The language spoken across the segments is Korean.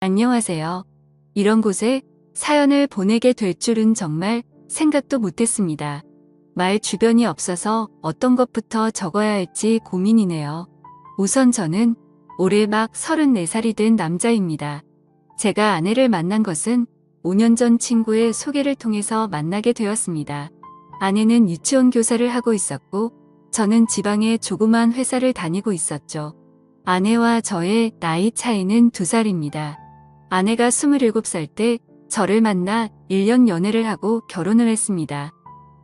안녕하세요. 이런 곳에 사연을 보내게 될 줄은 정말 생각도 못했습니다. 말 주변이 없어서 어떤 것부터 적어야 할지 고민이네요. 우선 저는 올해 막 34살이 된 남자입니다. 제가 아내를 만난 것은 5년 전 친구의 소개를 통해서 만나게 되었습니다. 아내는 유치원 교사를 하고 있었고 저는 지방의 조그만 회사를 다니고 있었죠. 아내와 저의 나이 차이는 2살입니다. 아내가 27살 때 저를 만나 1년 연애를 하고 결혼을 했습니다.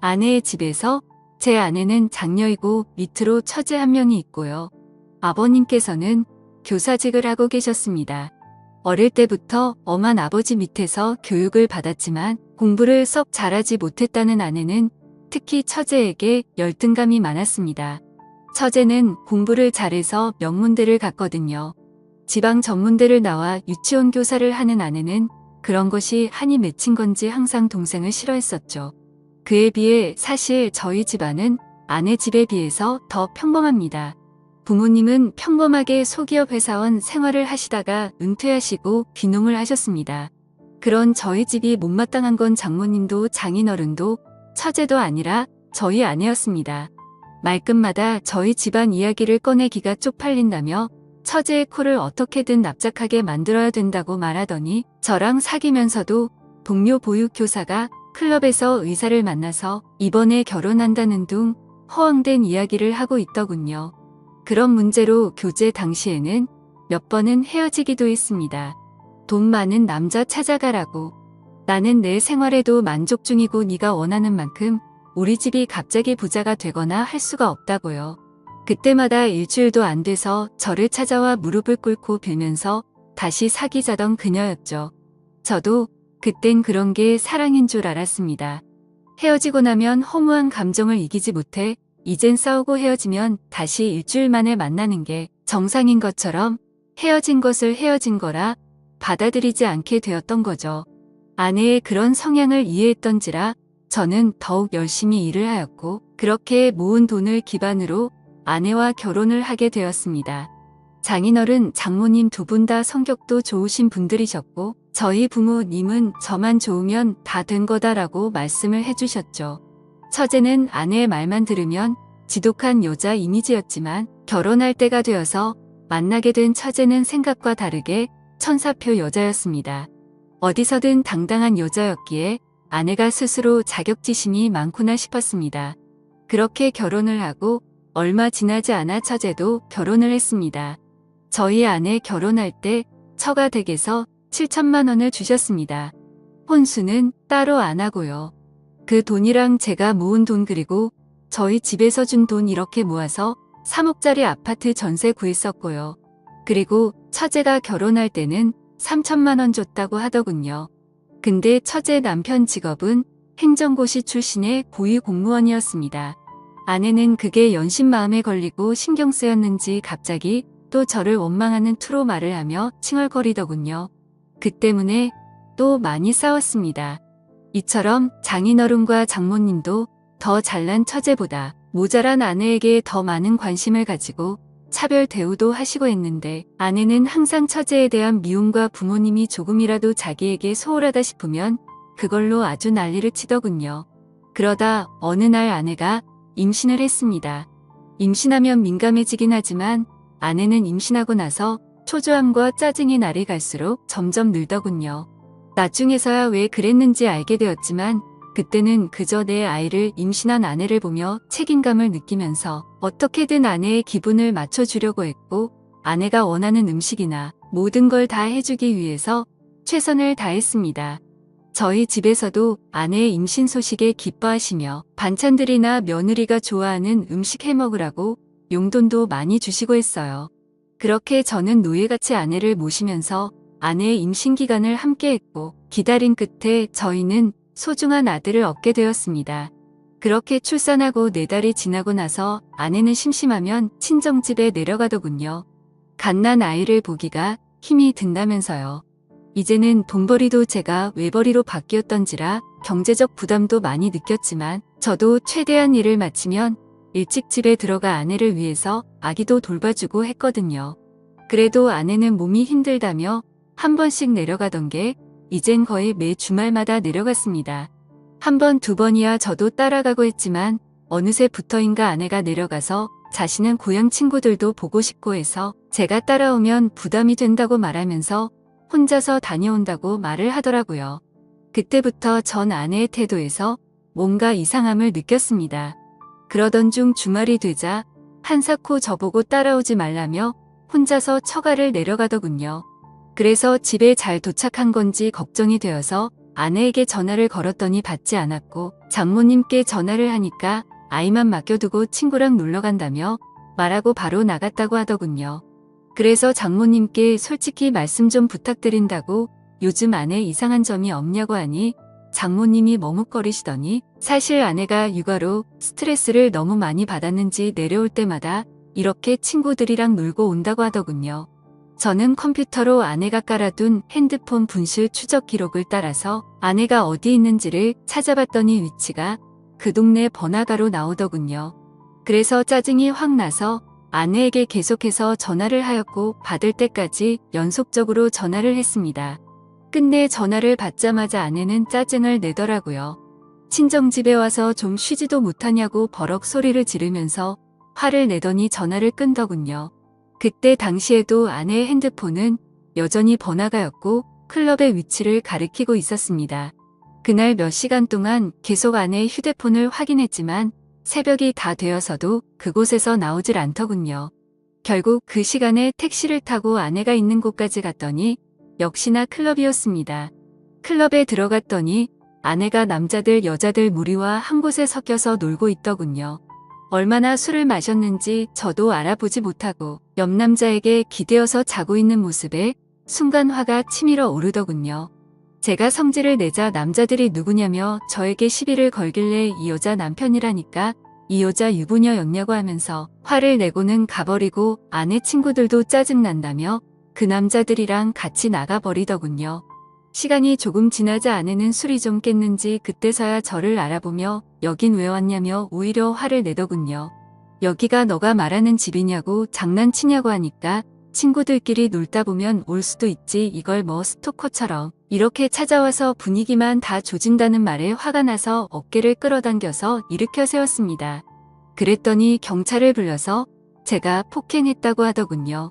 아내의 집에서 제 아내는 장녀이고 밑으로 처제 한 명이 있고요. 아버님께서는 교사직을 하고 계셨습니다. 어릴 때부터 엄한 아버지 밑에서 교육을 받았지만 공부를 썩 잘하지 못했다는 아내는 특히 처제에게 열등감이 많았습니다. 처제는 공부를 잘해서 명문대를 갔거든요. 지방 전문대를 나와 유치원 교사를 하는 아내는 그런 것이 한이 맺힌 건지 항상 동생을 싫어했었죠. 그에 비해 사실 저희 집안은 아내 집에 비해서 더 평범합니다. 부모님은 평범하게 소기업 회사원 생활을 하시다가 은퇴하시고 귀농을 하셨습니다. 그런 저희 집이 못마땅한 건 장모님도 장인어른도 처제도 아니라 저희 아내였습니다. 말끝마다 저희 집안 이야기를 꺼내기가 쪽팔린다며 처제의 코를 어떻게든 납작하게 만들어야 된다고 말하더니 저랑 사귀면서도 동료 보육교사가 클럽에서 의사를 만나서 이번에 결혼한다는 둥 허황된 이야기를 하고 있더군요. 그런 문제로 교제 당시에는 몇 번은 헤어지기도 했습니다. 돈 많은 남자 찾아가라고. 나는 내 생활에도 만족 중이고 네가 원하는 만큼 우리 집이 갑자기 부자가 되거나 할 수가 없다고요. 그때마다 일주일도 안 돼서 저를 찾아와 무릎을 꿇고 빌면서 다시 사귀자던 그녀였죠. 저도 그땐 그런 게 사랑인 줄 알았습니다. 헤어지고 나면 허무한 감정을 이기지 못해 이젠 싸우고 헤어지면 다시 일주일 만에 만나는 게 정상인 것처럼 헤어진 것을 헤어진 거라 받아들이지 않게 되었던 거죠. 아내의 그런 성향을 이해했던지라 저는 더욱 열심히 일을 하였고 그렇게 모은 돈을 기반으로 아내와 결혼을 하게 되었습니다. 장인어른, 장모님 두 분 다 성격도 좋으신 분들이셨고 저희 부모님은 저만 좋으면 다 된 거다라고 말씀을 해주셨죠. 처제는 아내의 말만 들으면 지독한 여자 이미지였지만 결혼할 때가 되어서 만나게 된 처제는 생각과 다르게 천사표 여자였습니다. 어디서든 당당한 여자였기에 아내가 스스로 자격지심이 많구나 싶었습니다. 그렇게 결혼을 하고 얼마 지나지 않아 처제도 결혼을 했습니다. 저희 아내 결혼할 때 처가 댁에서 7천만 원을 주셨습니다. 혼수는 따로 안 하고요. 그 돈이랑 제가 모은 돈 그리고 저희 집에서 준 돈 이렇게 모아서 3억짜리 아파트 전세 구했었고요. 그리고 처제가 결혼할 때는 3천만 원 줬다고 하더군요. 근데 처제 남편 직업은 행정고시 출신의 고위 공무원이었습니다. 아내는 그게 연신 마음에 걸리고 신경 쓰였는지 갑자기 또 저를 원망하는 투로 말을 하며 칭얼거리더군요. 그 때문에 또 많이 싸웠습니다. 이처럼 장인어른과 장모님도 더 잘난 처제보다 모자란 아내에게 더 많은 관심을 가지고 차별 대우도 하시고 했는데 아내는 항상 처제에 대한 미움과 부모님이 조금이라도 자기에게 소홀하다 싶으면 그걸로 아주 난리를 치더군요. 그러다 어느 날 아내가 임신을 했습니다. 임신하면 민감해지긴 하지만 아내는 임신하고 나서 초조함과 짜증이 날이 갈수록 점점 늘더군요. 나중에서야 왜 그랬는지 알게 되었지만 그때는 그저 내 아이를 임신한 아내를 보며 책임감을 느끼면서 어떻게든 아내의 기분을 맞춰주려고 했고 아내가 원하는 음식이나 모든 걸 다 해주기 위해서 최선을 다했습니다. 저희 집에서도 아내의 임신 소식에 기뻐하시며 반찬들이나 며느리가 좋아하는 음식 해먹으라고 용돈도 많이 주시고 했어요. 그렇게 저는 노예같이 아내를 모시면서 아내의 임신 기간을 함께 했고 기다림 끝에 저희는 소중한 아들을 얻게 되었습니다. 그렇게 출산하고 4달이 지나고 나서 아내는 심심하면 친정집에 내려가더군요. 갓난 아이를 보기가 힘이 든다면서요. 이제는 돈벌이도 제가 외벌이로 바뀌었던지라 경제적 부담도 많이 느꼈지만 저도 최대한 일을 마치면 일찍 집에 들어가 아내를 위해서 아기도 돌봐주고 했거든요. 그래도 아내는 몸이 힘들다며 한 번씩 내려가던 게 이젠 거의 매 주말마다 내려갔습니다. 한 번, 두 번이야 저도 따라가고 했지만 어느새 부터인가 아내가 내려가서 자신은 고향 친구들도 보고 싶고 해서 제가 따라오면 부담이 된다고 말하면서 혼자서 다녀온다고 말을 하더라고요. 그때부터 전 아내의 태도에서 뭔가 이상함을 느꼈습니다. 그러던 중 주말이 되자 한사코 저보고 따라오지 말라며 혼자서 처가를 내려가더군요. 그래서 집에 잘 도착한 건지 걱정이 되어서 아내에게 전화를 걸었더니 받지 않았고 장모님께 전화를 하니까 아이만 맡겨두고 친구랑 놀러 간다며 말하고 바로 나갔다고 하더군요. 그래서 장모님께 솔직히 말씀 좀 부탁드린다고 요즘 아내 이상한 점이 없냐고 하니 장모님이 머뭇거리시더니 사실 아내가 육아로 스트레스를 너무 많이 받았는지 내려올 때마다 이렇게 친구들이랑 놀고 온다고 하더군요. 저는 컴퓨터로 아내가 깔아둔 핸드폰 분실 추적 기록을 따라서 아내가 어디 있는지를 찾아봤더니 위치가 그 동네 번화가로 나오더군요. 그래서 짜증이 확 나서 아내에게 계속해서 전화를 하였고 받을 때까지 연속적으로 전화를 했습니다. 끝내 전화를 받자마자 아내는 짜증을 내더라고요. 친정집에 와서 좀 쉬지도 못하냐고 버럭 소리를 지르면서 화를 내더니 전화를 끈더군요. 그때 당시에도 아내의 핸드폰은 여전히 번화가였고 클럽의 위치를 가리키고 있었습니다. 그날 몇 시간 동안 계속 아내의 휴대폰을 확인했지만 새벽이 다 되어서도 그곳에서 나오질 않더군요. 결국 그 시간에 택시를 타고 아내가 있는 곳까지 갔더니 역시나 클럽이었습니다. 클럽에 들어갔더니 아내가 남자들 여자들 무리와 한 곳에 섞여서 놀고 있더군요. 얼마나 술을 마셨는지 저도 알아보지 못하고 옆 남자에게 기대어서 자고 있는 모습에 순간 화가 치밀어 오르더군요. 제가 성질을 내자 남자들이 누구냐며 저에게 시비를 걸길래 이 여자 남편이라니까 이 여자 유부녀였냐고 하면서 화를 내고는 가버리고 아내 친구들도 짜증난다며 그 남자들이랑 같이 나가버리더군요. 시간이 조금 지나자 아내는 술이 좀 깼는지 그때서야 저를 알아보며 여긴 왜 왔냐며 오히려 화를 내더군요. 여기가 너가 말하는 집이냐고 장난치냐고 하니까 친구들끼리 놀다 보면 올 수도 있지 이걸 뭐 스토커처럼 이렇게 찾아와서 분위기만 다 조진다는 말에 화가 나서 어깨를 끌어당겨서 일으켜 세웠습니다. 그랬더니 경찰을 불러서 제가 폭행했다고 하더군요.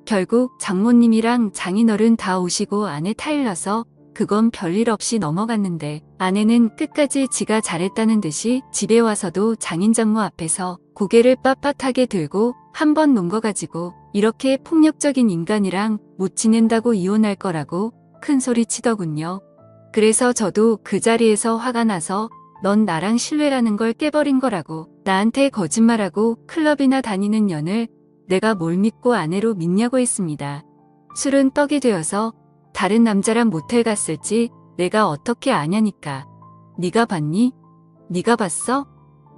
결국 장모님이랑 장인어른 다 오시고 아내 타일러서 그건 별일 없이 넘어갔는데 아내는 끝까지 지가 잘했다는 듯이 집에 와서도 장인장모 앞에서 고개를 빳빳하게 들고 한 번 논 거 가지고 이렇게 폭력적인 인간이랑 못 지낸다고 이혼할 거라고 큰 소리 치더군요. 그래서 저도 그 자리에서 화가 나서 넌 나랑 신뢰라는 걸 깨버린 거라고 나한테 거짓말하고 클럽이나 다니는 년을 내가 뭘 믿고 아내로 믿냐고 했습니다. 술은 떡이 되어서 다른 남자랑 모텔 갔을지 내가 어떻게 아냐니까. 네가 봤니? 네가 봤어?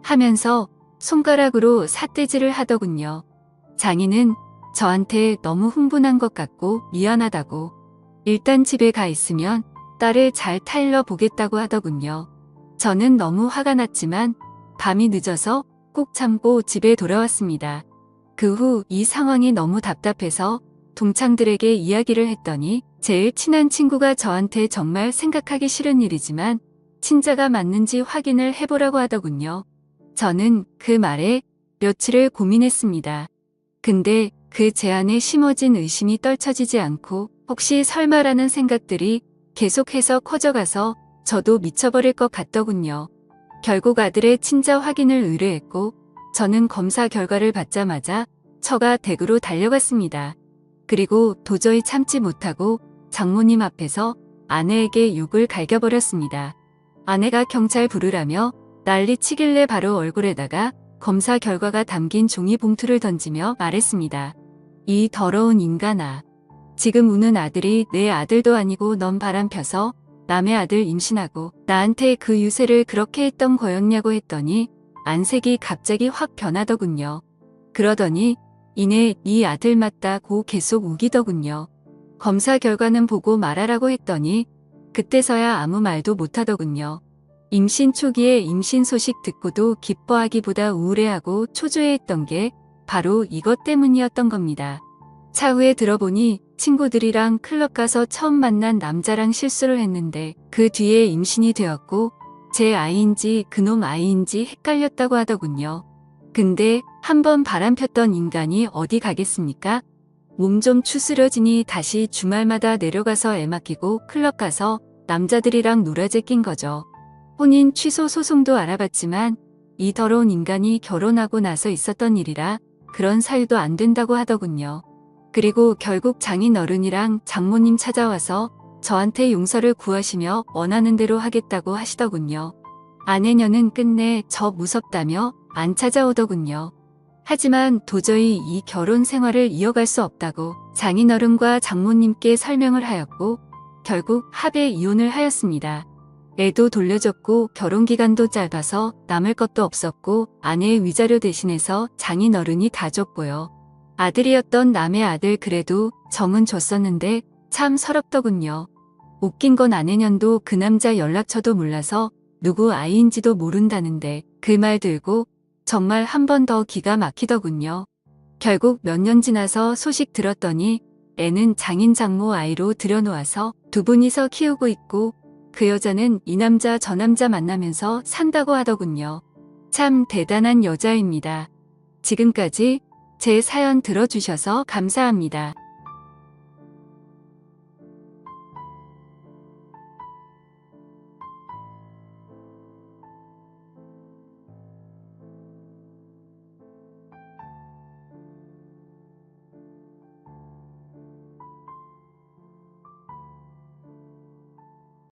하면서 손가락으로 삿대질을 하더군요. 장인은 저한테 너무 흥분한 것 같고 미안하다고 일단 집에 가 있으면 딸을 잘 타일러 보겠다고 하더군요. 저는 너무 화가 났지만 밤이 늦어서 꼭 참고 집에 돌아왔습니다. 그 후 이 상황이 너무 답답해서 동창들에게 이야기를 했더니 제일 친한 친구가 저한테 정말 생각하기 싫은 일이지만 친자가 맞는지 확인을 해보라고 하더군요. 저는 그 말에 며칠을 고민했습니다. 근데 그 제안에 심어진 의심이 떨쳐지지 않고 혹시 설마라는 생각들이 계속해서 커져가서 저도 미쳐버릴 것 같더군요. 결국 아들의 친자 확인을 의뢰했고 저는 검사 결과를 받자마자 처가 댁으로 달려갔습니다. 그리고 도저히 참지 못하고 장모님 앞에서 아내에게 욕을 갈겨버렸습니다. 아내가 경찰 부르라며 난리 치길래 바로 얼굴에다가 검사 결과가 담긴 종이 봉투를 던지며 말했습니다. 이 더러운 인간아. 지금 우는 아들이 내 아들도 아니고 넌 바람 펴서 남의 아들 임신하고 나한테 그 유세를 그렇게 했던 거였냐고 했더니 안색이 갑자기 확 변하더군요. 그러더니 이내 네 아들 맞다고 계속 우기더군요. 검사 결과는 보고 말하라고 했더니 그때서야 아무 말도 못하더군요. 임신 초기에 임신 소식 듣고도 기뻐하기보다 우울해하고 초조해했던 게 바로 이것 때문이었던 겁니다. 차후에 들어보니 친구들이랑 클럽 가서 처음 만난 남자랑 실수를 했는데 그 뒤에 임신이 되었고 제 아이인지 그놈 아이인지 헷갈렸다고 하더군요. 근데 한번 바람 폈던 인간이 어디 가겠습니까? 몸 좀 추스려지니 다시 주말마다 내려가서 애 맡기고 클럽 가서 남자들이랑 놀아제 낀 거죠. 혼인 취소 소송도 알아봤지만 이 더러운 인간이 결혼하고 나서 있었던 일이라 그런 사유도 안 된다고 하더군요. 그리고 결국 장인어른이랑 장모님 찾아와서 저한테 용서를 구하시며 원하는 대로 하겠다고 하시더군요. 아내녀는 끝내 저 무섭다며 안 찾아오더군요. 하지만 도저히 이 결혼 생활을 이어갈 수 없다고 장인어른과 장모님께 설명을 하였고 결국 합의 이혼을 하였습니다. 애도 돌려줬고 결혼기간도 짧아서 남을 것도 없었고 아내의 위자료 대신해서 장인어른이 다 줬고요. 아들이었던 남의 아들 그래도 정은 줬었는데 참 서럽더군요. 웃긴 건 아내년도 그 남자 연락처도 몰라서 누구 아이인지도 모른다는데 그 말 들고 정말 한 번 더 기가 막히더군요. 결국 몇 년 지나서 소식 들었더니 애는 장인 장모 아이로 들여놓아서 두 분이서 키우고 있고 그 여자는 이 남자 저 남자 만나면서 산다고 하더군요. 참 대단한 여자입니다. 지금까지 제 사연 들어주셔서 감사합니다.